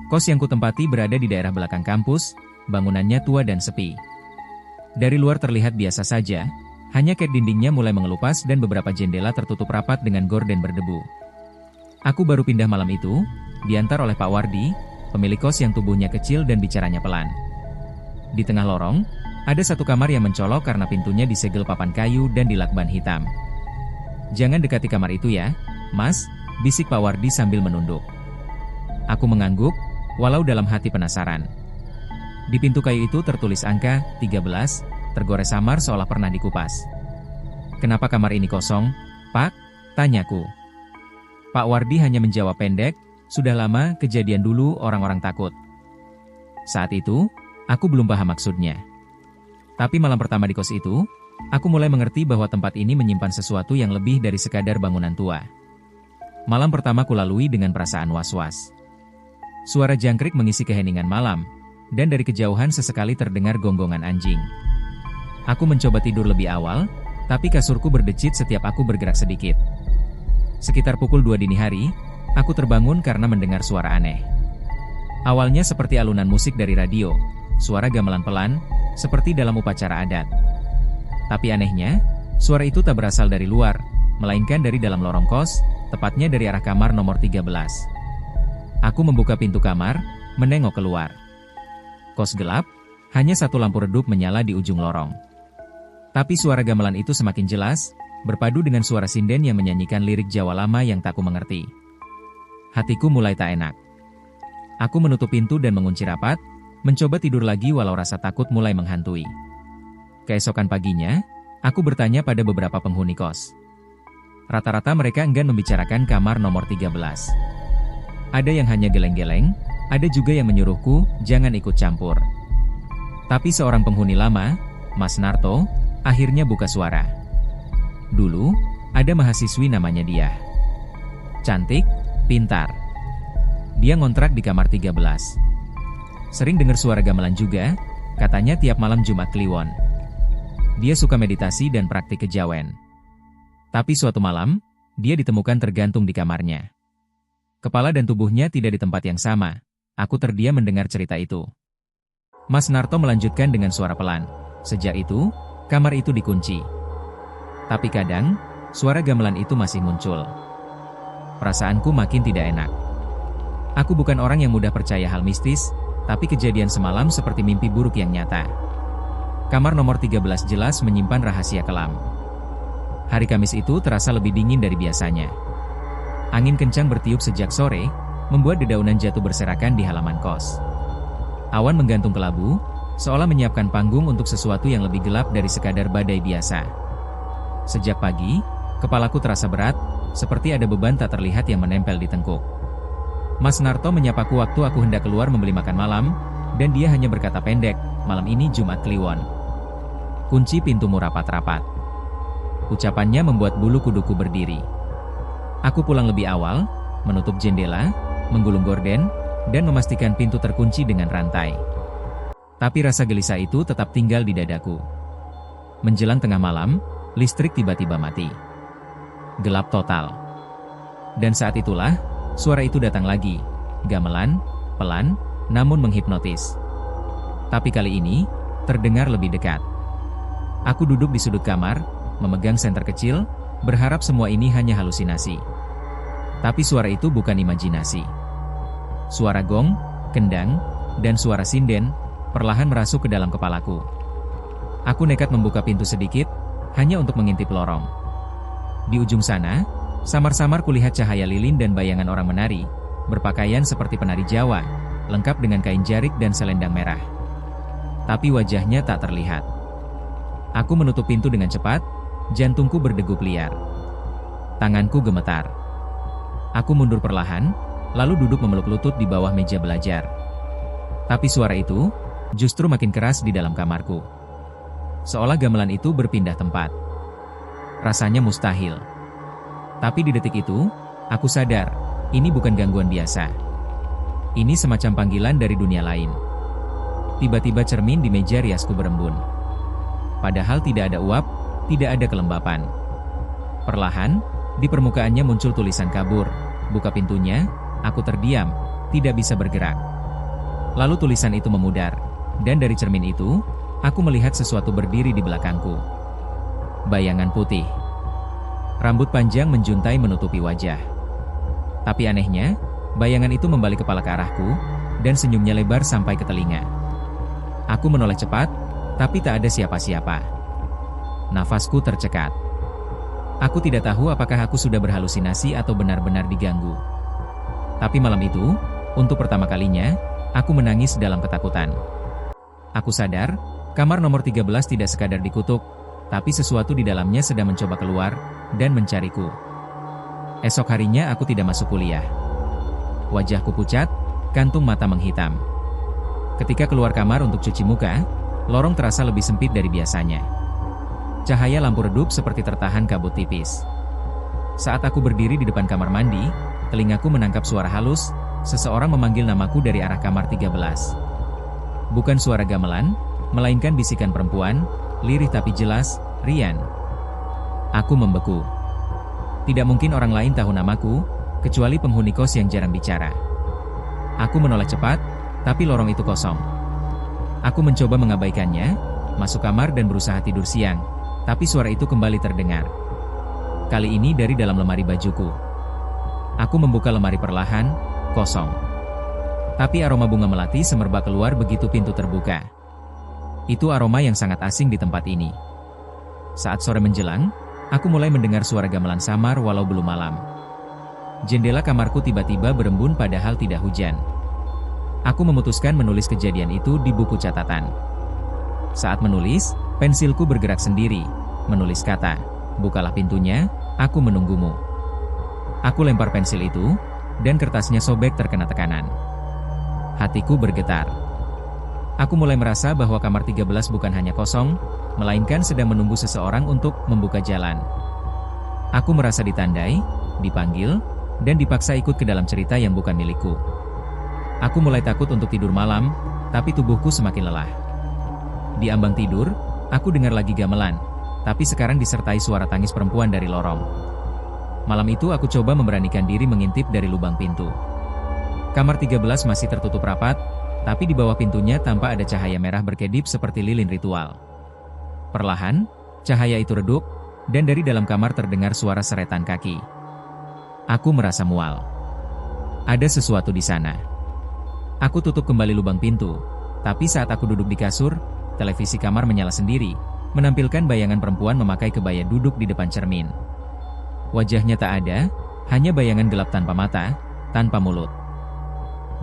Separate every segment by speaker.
Speaker 1: Kos yang kutempati berada di daerah belakang kampus, bangunannya tua dan sepi. Dari luar terlihat biasa saja, hanya cat dindingnya mulai mengelupas dan beberapa jendela tertutup rapat dengan gorden berdebu. Aku baru pindah malam itu, diantar oleh Pak Wardi, pemilik kos yang tubuhnya kecil dan bicaranya pelan. Di tengah lorong, ada satu kamar yang mencolok karena pintunya disegel papan kayu dan dilakban hitam. "Jangan dekati kamar itu ya, Mas," bisik Pak Wardi sambil menunduk. Aku mengangguk, walau dalam hati penasaran. Di pintu kayu itu tertulis angka 13, tergores samar seolah pernah dikupas. "Kenapa kamar ini kosong, Pak?" tanyaku. Pak Wardi hanya menjawab pendek, "Sudah lama kejadian dulu orang-orang takut." Saat itu, aku belum paham maksudnya. Tapi malam pertama di kos itu, aku mulai mengerti bahwa tempat ini menyimpan sesuatu yang lebih dari sekadar bangunan tua. Malam pertama kulalui dengan perasaan was-was. Suara jangkrik mengisi keheningan malam, dan dari kejauhan sesekali terdengar gonggongan anjing. Aku mencoba tidur lebih awal, tapi kasurku berdecit setiap aku bergerak sedikit. Sekitar pukul 2 dini hari, aku terbangun karena mendengar suara aneh. Awalnya seperti alunan musik dari radio, suara gamelan pelan, seperti dalam upacara adat. Tapi anehnya, suara itu tak berasal dari luar, melainkan dari dalam lorong kos, tepatnya dari arah kamar nomor 13. Aku membuka pintu kamar, menengok keluar. Kos gelap, hanya satu lampu redup menyala di ujung lorong. Tapi suara gamelan itu semakin jelas, berpadu dengan suara sinden yang menyanyikan lirik Jawa lama yang tak ku mengerti. Hatiku mulai tak enak. Aku menutup pintu dan mengunci rapat, mencoba tidur lagi walau rasa takut mulai menghantui. Keesokan paginya, aku bertanya pada beberapa penghuni kos. Rata-rata mereka enggan membicarakan kamar nomor 13. Ada yang hanya geleng-geleng, ada juga yang menyuruhku, jangan ikut campur. Tapi seorang penghuni lama, Mas Narto, akhirnya buka suara. Dulu, ada mahasiswi namanya dia. Cantik, pintar. Dia ngontrak di kamar 13. Sering dengar suara gamelan juga, katanya tiap malam Jumat Kliwon. Dia suka meditasi dan praktik kejawen. Tapi suatu malam, dia ditemukan tergantung di kamarnya. Kepala dan tubuhnya tidak di tempat yang sama. Aku terdiam mendengar cerita itu. Mas Narto melanjutkan dengan suara pelan. Sejak itu, kamar itu dikunci. Tapi kadang, suara gamelan itu masih muncul. Perasaanku makin tidak enak. Aku bukan orang yang mudah percaya hal mistis, tapi kejadian semalam seperti mimpi buruk yang nyata. Kamar nomor 13 jelas menyimpan rahasia kelam. Hari Kamis itu terasa lebih dingin dari biasanya. Angin kencang bertiup sejak sore, membuat dedaunan jatuh berserakan di halaman kos. Awan menggantung ke labu, seolah menyiapkan panggung untuk sesuatu yang lebih gelap dari sekadar badai biasa. Sejak pagi, kepalaku terasa berat, seperti ada beban tak terlihat yang menempel di tengkuk. Mas Narto menyapaku waktu aku hendak keluar membeli makan malam, dan dia hanya berkata pendek, "Malam ini Jumat Kliwon. Kunci pintumu rapat-rapat." Ucapannya membuat bulu kuduku berdiri. Aku pulang lebih awal, menutup jendela, menggulung gorden, dan memastikan pintu terkunci dengan rantai. Tapi rasa gelisah itu tetap tinggal di dadaku. Menjelang tengah malam, listrik tiba-tiba mati. Gelap total. Dan saat itulah, suara itu datang lagi. Gamelan, pelan, namun menghipnotis. Tapi kali ini, terdengar lebih dekat. Aku duduk di sudut kamar, memegang senter kecil, berharap semua ini hanya halusinasi. Tapi suara itu bukan imajinasi. Suara gong, kendang, dan suara sinden, perlahan merasuk ke dalam kepalaku. Aku nekat membuka pintu sedikit, hanya untuk mengintip lorong. Di ujung sana, samar-samar kulihat cahaya lilin dan bayangan orang menari, berpakaian seperti penari Jawa, lengkap dengan kain jarik dan selendang merah. Tapi wajahnya tak terlihat. Aku menutup pintu dengan cepat, jantungku berdegup liar. Tanganku gemetar. Aku mundur perlahan, lalu duduk memeluk lutut di bawah meja belajar. Tapi suara itu, justru makin keras di dalam kamarku. Seolah gamelan itu berpindah tempat. Rasanya mustahil. Tapi di detik itu, aku sadar, ini bukan gangguan biasa. Ini semacam panggilan dari dunia lain. Tiba-tiba cermin di meja riasku berembun. Padahal tidak ada uap, tidak ada kelembapan. Perlahan, di permukaannya muncul tulisan kabur. Buka pintunya, aku terdiam, tidak bisa bergerak. Lalu tulisan itu memudar, dan dari cermin itu, aku melihat sesuatu berdiri di belakangku. Bayangan putih. Rambut panjang menjuntai menutupi wajah. Tapi anehnya, bayangan itu membalik kepala ke arahku, dan senyumnya lebar sampai ke telinga. Aku menoleh cepat, tapi tak ada siapa-siapa. Nafasku tercekat. Aku tidak tahu apakah aku sudah berhalusinasi atau benar-benar diganggu. Tapi malam itu, untuk pertama kalinya, aku menangis dalam ketakutan. Aku sadar, kamar nomor 13 tidak sekadar dikutuk, tapi sesuatu di dalamnya sedang mencoba keluar, dan mencariku. Esok harinya aku tidak masuk kuliah. Wajahku pucat, kantung mata menghitam. Ketika keluar kamar untuk cuci muka, lorong terasa lebih sempit dari biasanya. Cahaya lampu redup seperti tertahan kabut tipis. Saat aku berdiri di depan kamar mandi, telingaku menangkap suara halus, seseorang memanggil namaku dari arah kamar 13. Bukan suara gamelan, melainkan bisikan perempuan, lirih tapi jelas, "Rian." Aku membeku. Tidak mungkin orang lain tahu namaku, kecuali penghuni kos yang jarang bicara. Aku menoleh cepat, tapi lorong itu kosong. Aku mencoba mengabaikannya, masuk kamar dan berusaha tidur siang, tapi suara itu kembali terdengar. Kali ini dari dalam lemari bajuku. Aku membuka lemari perlahan, kosong. Tapi aroma bunga melati semerbak keluar begitu pintu terbuka. Itu aroma yang sangat asing di tempat ini. Saat sore menjelang, aku mulai mendengar suara gamelan samar walau belum malam. Jendela kamarku tiba-tiba berembun padahal tidak hujan. Aku memutuskan menulis kejadian itu di buku catatan. Saat menulis, pensilku bergerak sendiri, menulis kata, "Bukalah pintunya, aku menunggumu." Aku lempar pensil itu, dan kertasnya sobek terkena tekanan. Hatiku bergetar. Aku mulai merasa bahwa kamar 13 bukan hanya kosong, melainkan sedang menunggu seseorang untuk membuka jalan. Aku merasa ditandai, dipanggil, dan dipaksa ikut ke dalam cerita yang bukan milikku. Aku mulai takut untuk tidur malam, tapi tubuhku semakin lelah. Di ambang tidur, aku dengar lagi gamelan, tapi sekarang disertai suara tangis perempuan dari lorong. Malam itu aku coba memberanikan diri mengintip dari lubang pintu. Kamar 13 masih tertutup rapat, tapi di bawah pintunya tampak ada cahaya merah berkedip seperti lilin ritual. Perlahan, cahaya itu redup, dan dari dalam kamar terdengar suara seretan kaki. Aku merasa mual. Ada sesuatu di sana. Aku tutup kembali lubang pintu, tapi saat aku duduk di kasur, televisi kamar menyala sendiri, menampilkan bayangan perempuan memakai kebaya duduk di depan cermin. Wajahnya tak ada, hanya bayangan gelap tanpa mata, tanpa mulut.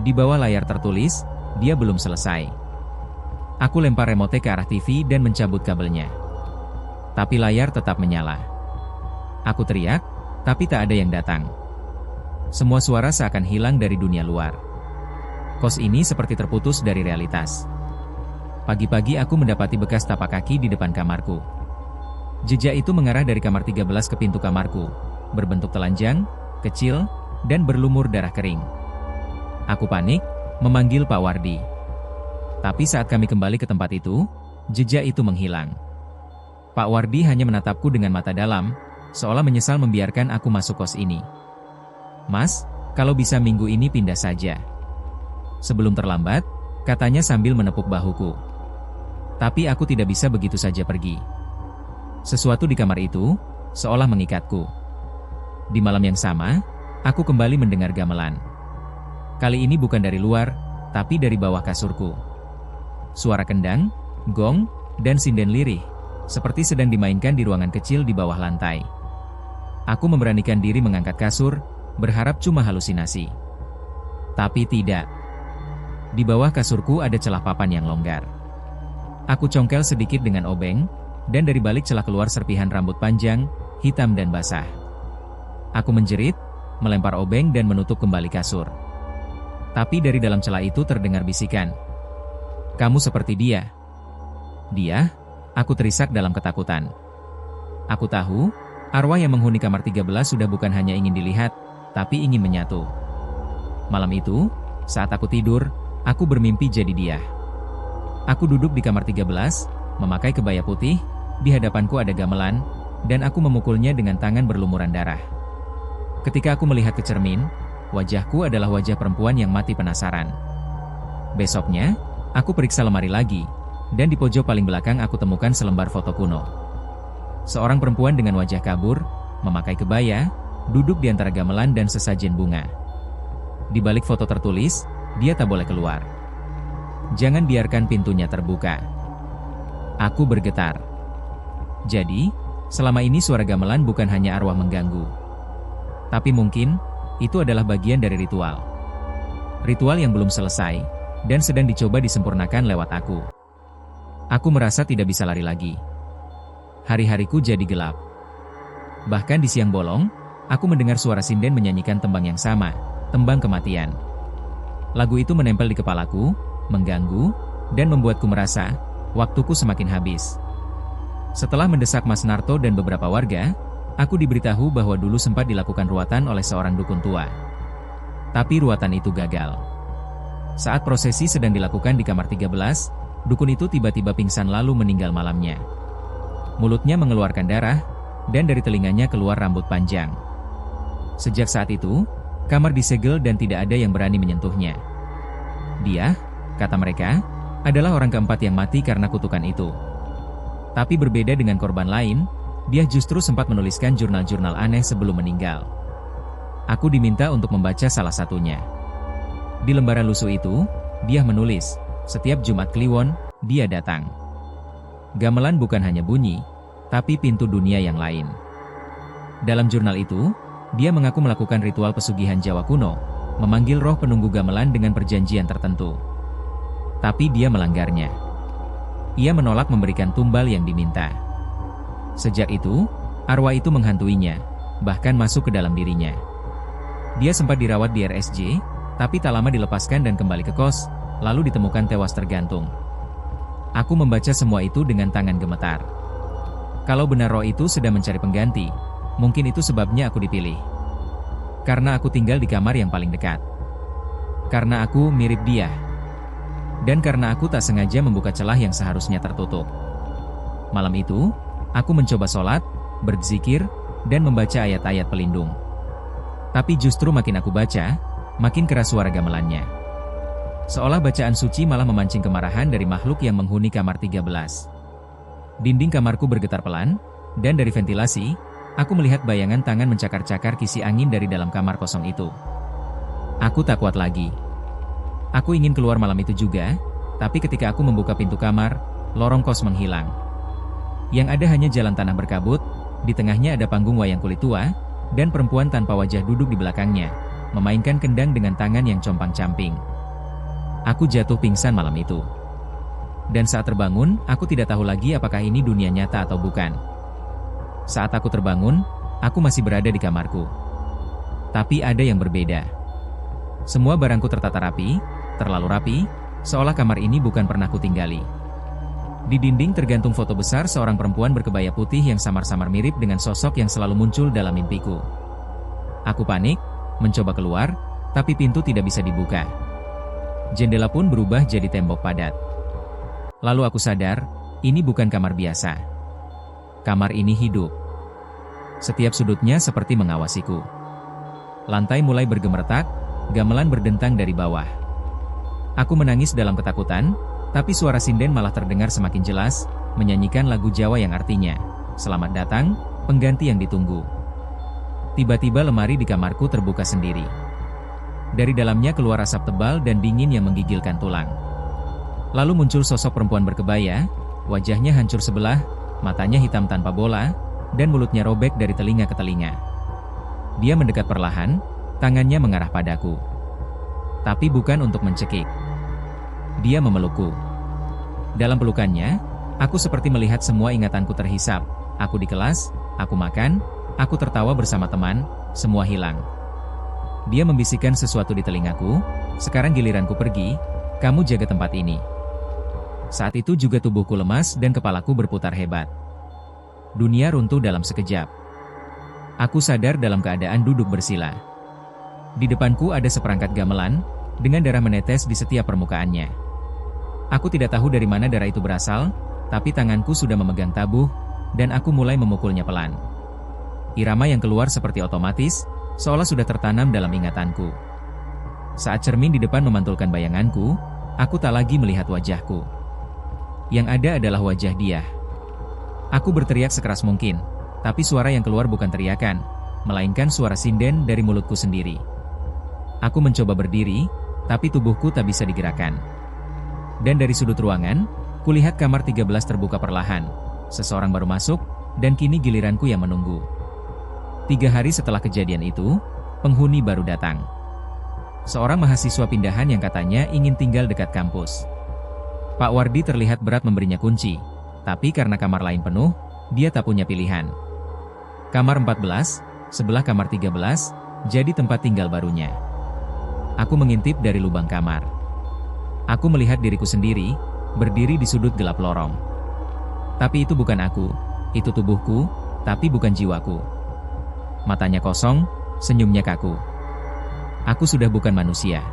Speaker 1: Di bawah layar tertulis, "Dia belum selesai." Aku lempar remote ke arah TV dan mencabut kabelnya. Tapi layar tetap menyala. Aku teriak, tapi tak ada yang datang. Semua suara seakan hilang dari dunia luar. Kos ini seperti terputus dari realitas. Pagi-pagi aku mendapati bekas tapak kaki di depan kamarku. Jejak itu mengarah dari kamar 13 ke pintu kamarku, berbentuk telanjang, kecil, dan berlumur darah kering. Aku panik, memanggil Pak Wardi. Tapi saat kami kembali ke tempat itu, jejak itu menghilang. Pak Wardi hanya menatapku dengan mata dalam, seolah menyesal membiarkan aku masuk kos ini. "Mas, kalau bisa minggu ini pindah saja. Sebelum terlambat," katanya sambil menepuk bahuku. Tapi aku tidak bisa begitu saja pergi. Sesuatu di kamar itu, seolah mengikatku. Di malam yang sama, aku kembali mendengar gamelan. Kali ini bukan dari luar, tapi dari bawah kasurku. Suara kendang, gong, dan sinden lirih, seperti sedang dimainkan di ruangan kecil di bawah lantai. Aku memberanikan diri mengangkat kasur, berharap cuma halusinasi. Tapi tidak. Di bawah kasurku ada celah papan yang longgar. Aku congkel sedikit dengan obeng, dan dari balik celah keluar serpihan rambut panjang, hitam dan basah. Aku menjerit, melempar obeng dan menutup kembali kasur. Tapi dari dalam celah itu terdengar bisikan. "Kamu seperti dia." "Dia?" Aku terisak dalam ketakutan. Aku tahu, arwah yang menghuni kamar 13 sudah bukan hanya ingin dilihat, tapi ingin menyatu. Malam itu, saat aku tidur, aku bermimpi jadi dia. Aku duduk di kamar 13, memakai kebaya putih, di hadapanku ada gamelan, dan aku memukulnya dengan tangan berlumuran darah. Ketika aku melihat ke cermin, wajahku adalah wajah perempuan yang mati penasaran. Besoknya, aku periksa lemari lagi, dan di pojok paling belakang aku temukan selembar foto kuno. Seorang perempuan dengan wajah kabur, memakai kebaya, duduk di antara gamelan dan sesajen bunga. Di balik foto tertulis, dia tak boleh keluar. Jangan biarkan pintunya terbuka. Aku bergetar. Jadi, selama ini suara gamelan bukan hanya arwah mengganggu. Tapi mungkin, itu adalah bagian dari ritual. Ritual yang belum selesai, dan sedang dicoba disempurnakan lewat aku. Aku merasa tidak bisa lari lagi. Hari-hariku jadi gelap. Bahkan di siang bolong, aku mendengar suara sinden menyanyikan tembang yang sama, tembang kematian. Lagu itu menempel di kepalaku, mengganggu, dan membuatku merasa, waktuku semakin habis. Setelah mendesak Mas Narto dan beberapa warga, aku diberitahu bahwa dulu sempat dilakukan ruatan oleh seorang dukun tua. Tapi ruatan itu gagal. Saat prosesi sedang dilakukan di kamar 13, dukun itu tiba-tiba pingsan lalu meninggal malamnya. Mulutnya mengeluarkan darah, dan dari telinganya keluar rambut panjang. Sejak saat itu, kamar disegel dan tidak ada yang berani menyentuhnya. Dia, kata mereka, adalah orang keempat yang mati karena kutukan itu. Tapi berbeda dengan korban lain, dia justru sempat menuliskan jurnal-jurnal aneh sebelum meninggal. Aku diminta untuk membaca salah satunya. Di lembaran lusuh itu, dia menulis, setiap Jumat Kliwon, dia datang. Gamelan bukan hanya bunyi, tapi pintu dunia yang lain. Dalam jurnal itu, dia mengaku melakukan ritual pesugihan Jawa kuno, memanggil roh penunggu gamelan dengan perjanjian tertentu. Tapi dia melanggarnya. Ia menolak memberikan tumbal yang diminta. Sejak itu, arwah itu menghantuinya, bahkan masuk ke dalam dirinya. Dia sempat dirawat di RSJ, tapi tak lama dilepaskan dan kembali ke kos, lalu ditemukan tewas tergantung. Aku membaca semua itu dengan tangan gemetar. Kalau benar roh itu sedang mencari pengganti, mungkin itu sebabnya aku dipilih. Karena aku tinggal di kamar yang paling dekat. Karena aku mirip dia. Dan karena aku tak sengaja membuka celah yang seharusnya tertutup. Malam itu, aku mencoba sholat, berzikir, dan membaca ayat-ayat pelindung. Tapi justru makin aku baca, makin keras suara gamelannya. Seolah bacaan suci malah memancing kemarahan dari makhluk yang menghuni kamar 13. Dinding kamarku bergetar pelan, dan dari ventilasi, aku melihat bayangan tangan mencakar-cakar kisi angin dari dalam kamar kosong itu. Aku tak kuat lagi. Aku ingin keluar malam itu juga, tapi ketika aku membuka pintu kamar, lorong kos menghilang. Yang ada hanya jalan tanah berkabut, di tengahnya ada panggung wayang kulit tua, dan perempuan tanpa wajah duduk di belakangnya, memainkan kendang dengan tangan yang compang-camping. Aku jatuh pingsan malam itu. Dan saat terbangun, aku tidak tahu lagi apakah ini dunia nyata atau bukan. Saat aku terbangun, aku masih berada di kamarku. Tapi ada yang berbeda. Semua barangku tertata rapi, terlalu rapi, seolah kamar ini bukan pernah kutinggali. Di dinding tergantung foto besar seorang perempuan berkebaya putih yang samar-samar mirip dengan sosok yang selalu muncul dalam mimpiku. Aku panik, mencoba keluar, tapi pintu tidak bisa dibuka. Jendela pun berubah jadi tembok padat. Lalu aku sadar, ini bukan kamar biasa. Kamar ini hidup. Setiap sudutnya seperti mengawasiku. Lantai mulai bergemertak, gamelan berdentang dari bawah. Aku menangis dalam ketakutan, tapi suara sinden malah terdengar semakin jelas, menyanyikan lagu Jawa yang artinya, "Selamat datang, pengganti yang ditunggu." Tiba-tiba lemari di kamarku terbuka sendiri. Dari dalamnya keluar asap tebal dan dingin yang menggigilkan tulang. Lalu muncul sosok perempuan berkebaya, wajahnya hancur sebelah, matanya hitam tanpa bola, dan mulutnya robek dari telinga ke telinga. Dia mendekat perlahan, tangannya mengarah padaku. Tapi bukan untuk mencekik. Dia memelukku. Dalam pelukannya, aku seperti melihat semua ingatanku terhisap. Aku di kelas, aku makan, aku tertawa bersama teman, semua hilang. Dia membisikkan sesuatu di telingaku, "Sekarang giliranku pergi, kamu jaga tempat ini." Saat itu juga tubuhku lemas dan kepalaku berputar hebat. Dunia runtuh dalam sekejap. Aku sadar dalam keadaan duduk bersila. Di depanku ada seperangkat gamelan, dengan darah menetes di setiap permukaannya. Aku tidak tahu dari mana darah itu berasal, tapi tanganku sudah memegang tabuh, dan aku mulai memukulnya pelan. Irama yang keluar seperti otomatis, seolah sudah tertanam dalam ingatanku. Saat cermin di depan memantulkan bayanganku, aku tak lagi melihat wajahku. Yang ada adalah wajah dia. Aku berteriak sekeras mungkin, tapi suara yang keluar bukan teriakan, melainkan suara sinden dari mulutku sendiri. Aku mencoba berdiri, tapi tubuhku tak bisa digerakkan. Dan dari sudut ruangan, kulihat kamar 13 terbuka perlahan. Seseorang baru masuk, dan kini giliranku yang menunggu. 3 hari setelah kejadian itu, penghuni baru datang. Seorang mahasiswa pindahan yang katanya ingin tinggal dekat kampus. Pak Wardi terlihat berat memberinya kunci, tapi karena kamar lain penuh, dia tak punya pilihan. Kamar 14, sebelah kamar 13, jadi tempat tinggal barunya. Aku mengintip dari lubang kamar. Aku melihat diriku sendiri, berdiri di sudut gelap lorong. Tapi itu bukan aku, itu tubuhku, tapi bukan jiwaku. Matanya kosong, senyumnya kaku. Aku sudah bukan manusia.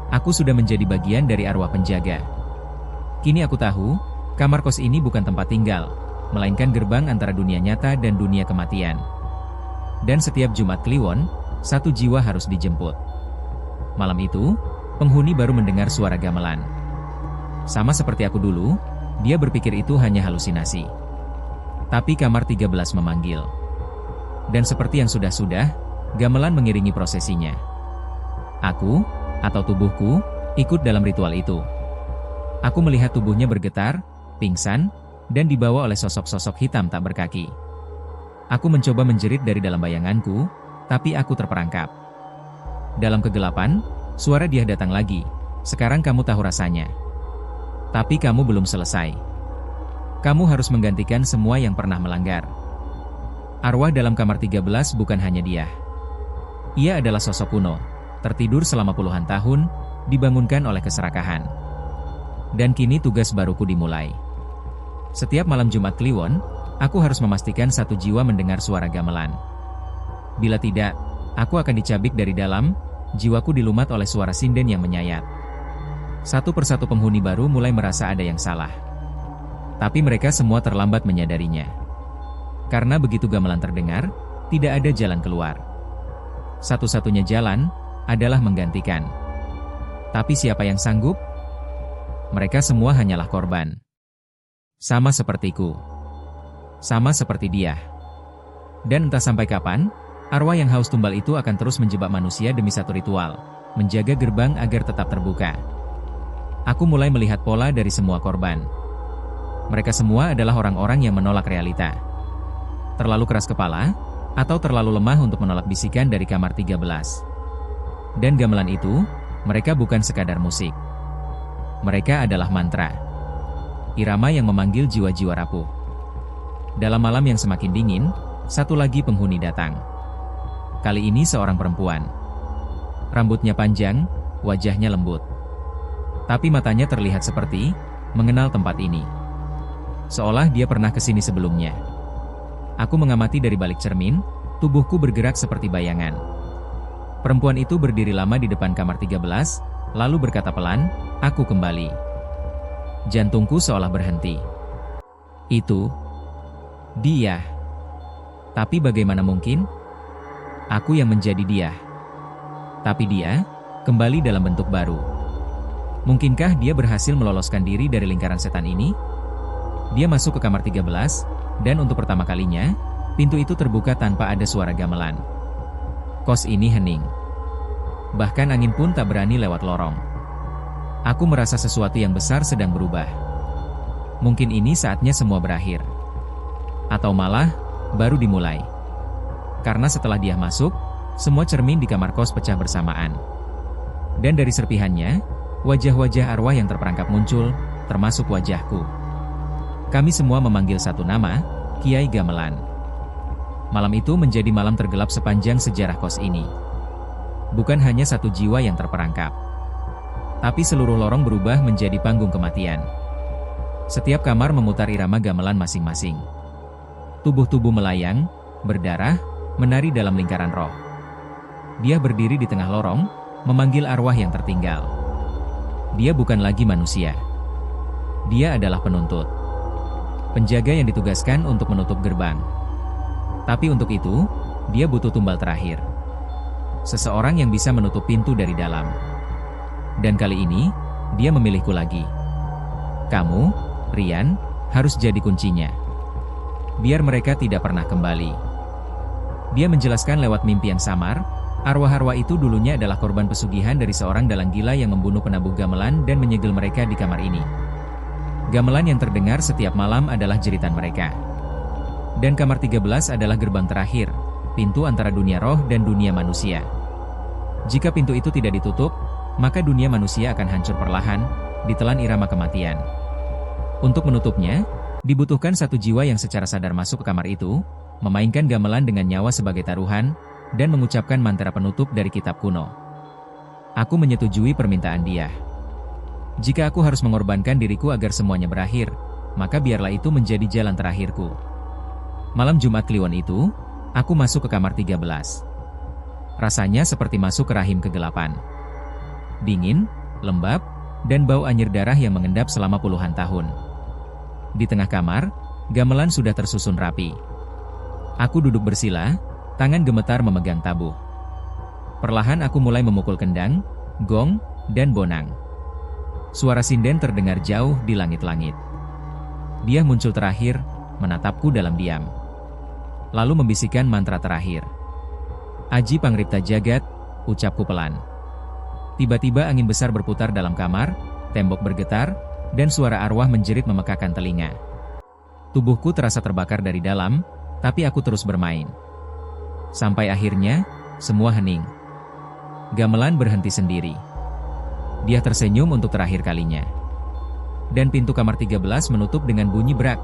Speaker 1: Aku sudah menjadi bagian dari arwah penjaga. Kini aku tahu, kamar kos ini bukan tempat tinggal, melainkan gerbang antara dunia nyata dan dunia kematian. Dan setiap Jumat Kliwon, 1 jiwa harus dijemput. Malam itu, penghuni baru mendengar suara gamelan. Sama seperti aku dulu, dia berpikir itu hanya halusinasi. Tapi kamar 13 memanggil. Dan seperti yang sudah-sudah, gamelan mengiringi prosesinya. Aku, atau tubuhku, ikut dalam ritual itu. Aku melihat tubuhnya bergetar, pingsan, dan dibawa oleh sosok-sosok hitam tak berkaki. Aku mencoba menjerit dari dalam bayanganku, tapi aku terperangkap. Dalam kegelapan, suara dia datang lagi. Sekarang kamu tahu rasanya. Tapi kamu belum selesai. Kamu harus menggantikan semua yang pernah melanggar. Arwah dalam kamar 13 bukan hanya dia. Ia adalah sosok kuno, tertidur selama puluhan tahun, dibangunkan oleh keserakahan. Dan kini tugas baruku dimulai. Setiap malam Jumat Kliwon, aku harus memastikan 1 jiwa mendengar suara gamelan. Bila tidak, aku akan dicabik dari dalam, jiwaku dilumat oleh suara sinden yang menyayat. Satu persatu penghuni baru mulai merasa ada yang salah. Tapi mereka semua terlambat menyadarinya. Karena begitu gamelan terdengar, tidak ada jalan keluar. Satu-satunya jalan adalah menggantikan. Tapi siapa yang sanggup? Mereka semua hanyalah korban. Sama sepertiku. Sama seperti dia. Dan entah sampai kapan, arwah yang haus tumbal itu akan terus menjebak manusia demi satu ritual, menjaga gerbang agar tetap terbuka. Aku mulai melihat pola dari semua korban. Mereka semua adalah orang-orang yang menolak realita. Terlalu keras kepala, atau terlalu lemah untuk menolak bisikan dari kamar 13. Dan gamelan itu, mereka bukan sekadar musik. Mereka adalah mantra. Irama yang memanggil jiwa-jiwa rapuh. Dalam malam yang semakin dingin, satu lagi penghuni datang. Kali ini seorang perempuan. Rambutnya panjang, wajahnya lembut. Tapi matanya terlihat seperti mengenal tempat ini. Seolah dia pernah ke sini sebelumnya. Aku mengamati dari balik cermin, tubuhku bergerak seperti bayangan. Perempuan itu berdiri lama di depan kamar 13, lalu berkata pelan, "Aku kembali." Jantungku seolah berhenti. Itu dia. Tapi bagaimana mungkin? Aku yang menjadi dia. Tapi dia kembali dalam bentuk baru. Mungkinkah dia berhasil meloloskan diri dari lingkaran setan ini? Dia masuk ke kamar 13, dan untuk pertama kalinya, pintu itu terbuka tanpa ada suara gamelan. Kos ini hening. Bahkan angin pun tak berani lewat lorong. Aku merasa sesuatu yang besar sedang berubah. Mungkin ini saatnya semua berakhir. Atau malah, baru dimulai. Karena setelah dia masuk, semua cermin di kamar kos pecah bersamaan. Dan dari serpihannya, wajah-wajah arwah yang terperangkap muncul, termasuk wajahku. Kami semua memanggil satu nama, Kiai Gamelan. Malam itu menjadi malam tergelap sepanjang sejarah kos ini. Bukan hanya satu jiwa yang terperangkap, tapi seluruh lorong berubah menjadi panggung kematian. Setiap kamar memutar irama gamelan masing-masing. Tubuh-tubuh melayang, berdarah, menari dalam lingkaran roh. Dia berdiri di tengah lorong, memanggil arwah yang tertinggal. Dia bukan lagi manusia. Dia adalah penuntut. Penjaga yang ditugaskan untuk menutup gerbang. Tapi untuk itu, dia butuh tumbal terakhir. Seseorang yang bisa menutup pintu dari dalam. Dan kali ini, dia memilihku lagi. Kamu, Ryan, harus jadi kuncinya. Biar mereka tidak pernah kembali. Dia menjelaskan lewat mimpi yang samar, arwah-arwah itu dulunya adalah korban pesugihan dari seorang dalang gila yang membunuh penabuh gamelan dan menyegel mereka di kamar ini. Gamelan yang terdengar setiap malam adalah jeritan mereka. Dan kamar 13 adalah gerbang terakhir, pintu antara dunia roh dan dunia manusia. Jika pintu itu tidak ditutup, maka dunia manusia akan hancur perlahan, ditelan irama kematian. Untuk menutupnya, dibutuhkan satu jiwa yang secara sadar masuk ke kamar itu, memainkan gamelan dengan nyawa sebagai taruhan, dan mengucapkan mantra penutup dari kitab kuno. Aku menyetujui permintaan dia. Jika aku harus mengorbankan diriku agar semuanya berakhir, maka biarlah itu menjadi jalan terakhirku. Malam Jumat Kliwon itu, aku masuk ke kamar 13. Rasanya seperti masuk ke rahim kegelapan. Dingin, lembab, dan bau anyir darah yang mengendap selama puluhan tahun. Di tengah kamar, gamelan sudah tersusun rapi. Aku duduk bersila, tangan gemetar memegang tabuh. Perlahan aku mulai memukul kendang, gong, dan bonang. Suara sinden terdengar jauh di langit-langit. Dia muncul terakhir, menatapku dalam diam. Lalu membisikkan mantra terakhir. Aji Pangripta Jagat, ucapku pelan. Tiba-tiba angin besar berputar dalam kamar, tembok bergetar, dan suara arwah menjerit memekakan telinga. Tubuhku terasa terbakar dari dalam, tapi aku terus bermain. Sampai akhirnya, semua hening. Gamelan berhenti sendiri. Dia tersenyum untuk terakhir kalinya. Dan pintu kamar 13 menutup dengan bunyi berak.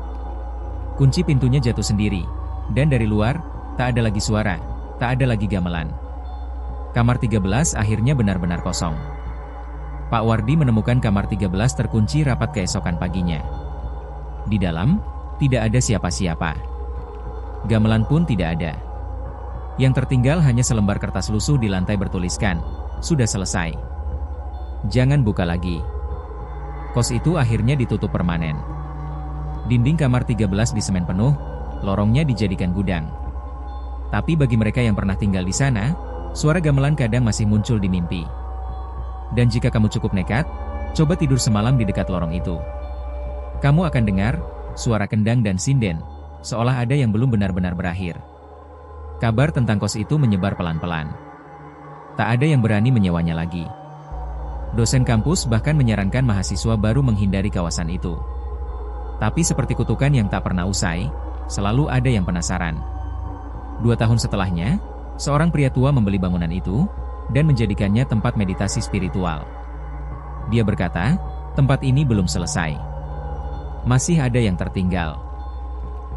Speaker 1: Kunci pintunya jatuh sendiri. Dan dari luar, tak ada lagi suara, tak ada lagi gamelan. Kamar 13 akhirnya benar-benar kosong. Pak Wardi menemukan kamar 13 terkunci rapat keesokan paginya. Di dalam, tidak ada siapa-siapa. Gamelan pun tidak ada. Yang tertinggal hanya selembar kertas lusuh di lantai bertuliskan, "Sudah selesai. Jangan buka lagi." Kos itu akhirnya ditutup permanen. Dinding kamar 13 disemen penuh, lorongnya dijadikan gudang. Tapi bagi mereka yang pernah tinggal di sana, suara gamelan kadang masih muncul di mimpi. Dan jika kamu cukup nekat, coba tidur semalam di dekat lorong itu. Kamu akan dengar suara kendang dan sinden, seolah ada yang belum benar-benar berakhir. Kabar tentang kos itu menyebar pelan-pelan. Tak ada yang berani menyewanya lagi. Dosen kampus bahkan menyarankan mahasiswa baru menghindari kawasan itu. Tapi seperti kutukan yang tak pernah usai, selalu ada yang penasaran. 2 tahun setelahnya, seorang pria tua membeli bangunan itu, dan menjadikannya tempat meditasi spiritual. Dia berkata, tempat ini belum selesai. Masih ada yang tertinggal.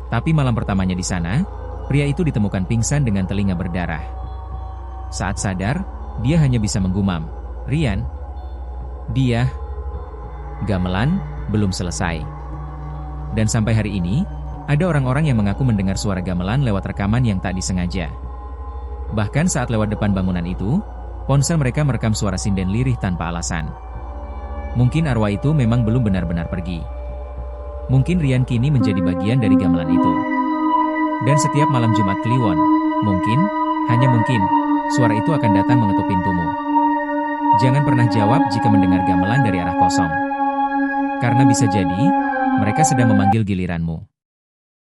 Speaker 1: Tapi malam pertamanya di sana, pria itu ditemukan pingsan dengan telinga berdarah. Saat sadar, dia hanya bisa menggumam, "Ryan." Dia, gamelan, belum selesai. Dan sampai hari ini, ada orang-orang yang mengaku mendengar suara gamelan lewat rekaman yang tak disengaja. Bahkan saat lewat depan bangunan itu, ponsel mereka merekam suara sinden lirih tanpa alasan. Mungkin arwah itu memang belum benar-benar pergi. Mungkin Ryan kini menjadi bagian dari gamelan itu. Dan setiap malam Jumat Kliwon, mungkin, hanya mungkin, suara itu akan datang mengetuk pintumu. Jangan pernah jawab jika mendengar gamelan dari arah kosong. Karena bisa jadi, mereka sedang memanggil giliranmu.